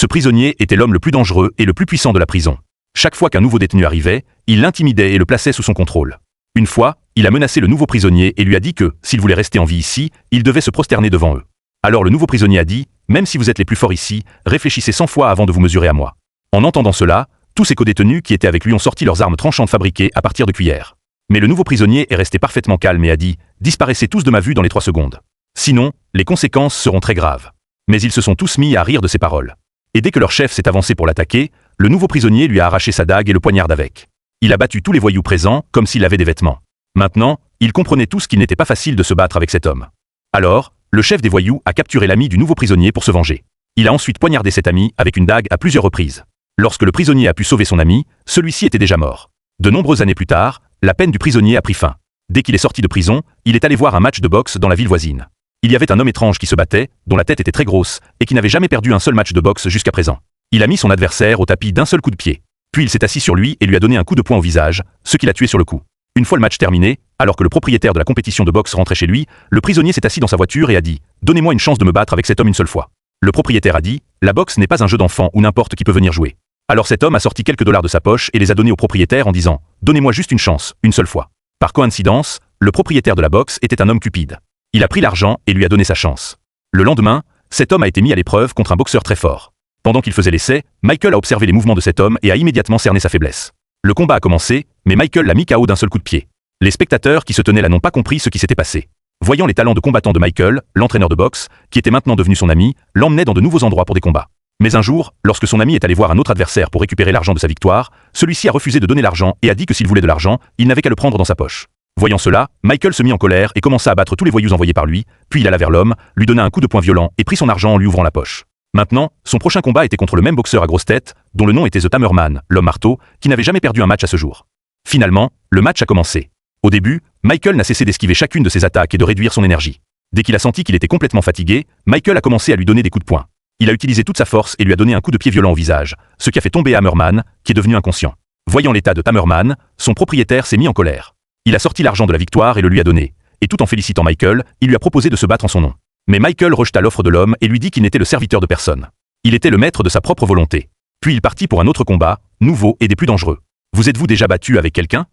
prisonnier était l'homme le plus dangereux et le plus puissant de la prison. Chaque fois qu'un nouveau détenu arrivait, il l'intimidait et le plaçait sous son contrôle. Une fois, il a menacé le nouveau prisonnier et lui a dit que, s'il voulait rester en vie ici, il devait se prosterner devant eux. Alors le nouveau prisonnier a dit, « Même si vous êtes les plus forts ici, réfléchissez 100 fois avant de vous mesurer à moi. » En entendant cela, tous ses codétenus qui étaient avec lui ont sorti leurs armes tranchantes fabriquées à partir de cuillères. Mais le nouveau prisonnier est resté parfaitement calme et a dit « Disparaissez tous de ma vue dans les 3 secondes. Sinon, les conséquences seront très graves. » Mais ils se sont tous mis à rire de ses paroles. Et dès que leur chef s'est avancé pour l'attaquer, le nouveau prisonnier lui a arraché sa dague et le poignarde avec. Il a battu tous les voyous présents comme s'il avait des vêtements. Maintenant, ils comprenaient tous qu'il n'était pas facile de se battre avec cet homme. Alors, le chef des voyous a capturé l'ami du nouveau prisonnier pour se venger. Il a ensuite poignardé cet ami avec une dague à plusieurs reprises. Lorsque le prisonnier a pu sauver son ami, celui-ci était déjà mort. De nombreuses années plus tard, la peine du prisonnier a pris fin. Dès qu'il est sorti de prison, il est allé voir un match de boxe dans la ville voisine. Il y avait un homme étrange qui se battait, dont la tête était très grosse, et qui n'avait jamais perdu un seul match de boxe jusqu'à présent. Il a mis son adversaire au tapis d'un seul coup de pied. Puis il s'est assis sur lui et lui a donné un coup de poing au visage, ce qui l'a tué sur le coup. Une fois le match terminé, alors que le propriétaire de la compétition de boxe rentrait chez lui, le prisonnier s'est assis dans sa voiture et a dit « Donnez-moi une chance de me battre avec cet homme une seule fois. » Le propriétaire a dit « La boxe n'est pas un jeu d'enfant où n'importe qui peut venir jouer. » Alors cet homme a sorti quelques dollars de sa poche et les a donnés au propriétaire en disant « Donnez-moi juste une chance, une seule fois. » Par coïncidence, le propriétaire de la boxe était un homme cupide. Il a pris l'argent et lui a donné sa chance. Le lendemain, cet homme a été mis à l'épreuve contre un boxeur très fort. Pendant qu'il faisait l'essai, Michael a observé les mouvements de cet homme et a immédiatement cerné sa faiblesse. Le combat a commencé, mais Michael l'a mis KO d'un seul coup de pied. Les spectateurs qui se tenaient là n'ont pas compris ce qui s'était passé. Voyant les talents de combattant de Michael, l'entraîneur de boxe, qui était maintenant devenu son ami, l'emmenait dans de nouveaux endroits pour des combats. Mais un jour, lorsque son ami est allé voir un autre adversaire pour récupérer l'argent de sa victoire, celui-ci a refusé de donner l'argent et a dit que s'il voulait de l'argent, il n'avait qu'à le prendre dans sa poche. Voyant cela, Michael se mit en colère et commença à battre tous les voyous envoyés par lui, puis il alla vers l'homme, lui donna un coup de poing violent et prit son argent en lui ouvrant la poche. Maintenant, son prochain combat était contre le même boxeur à grosse tête, dont le nom était The Hammerman, l'homme marteau, qui n'avait jamais perdu un match à ce jour. Finalement, le match a commencé. Au début, Michael n'a cessé d'esquiver chacune de ses attaques et de réduire son énergie. Dès qu'il a senti qu'il était complètement fatigué, Michael a commencé à lui donner des coups de poing. Il a utilisé toute sa force et lui a donné un coup de pied violent au visage, ce qui a fait tomber Hammerman, qui est devenu inconscient. Voyant l'état de Hammerman, son propriétaire s'est mis en colère. Il a sorti l'argent de la victoire et le lui a donné, et tout en félicitant Michael, il lui a proposé de se battre en son nom. Mais Michael rejeta l'offre de l'homme et lui dit qu'il n'était le serviteur de personne. Il était le maître de sa propre volonté. Puis il partit pour un autre combat, nouveau et des plus dangereux. Vous êtes-vous déjà battu avec quelqu'un ?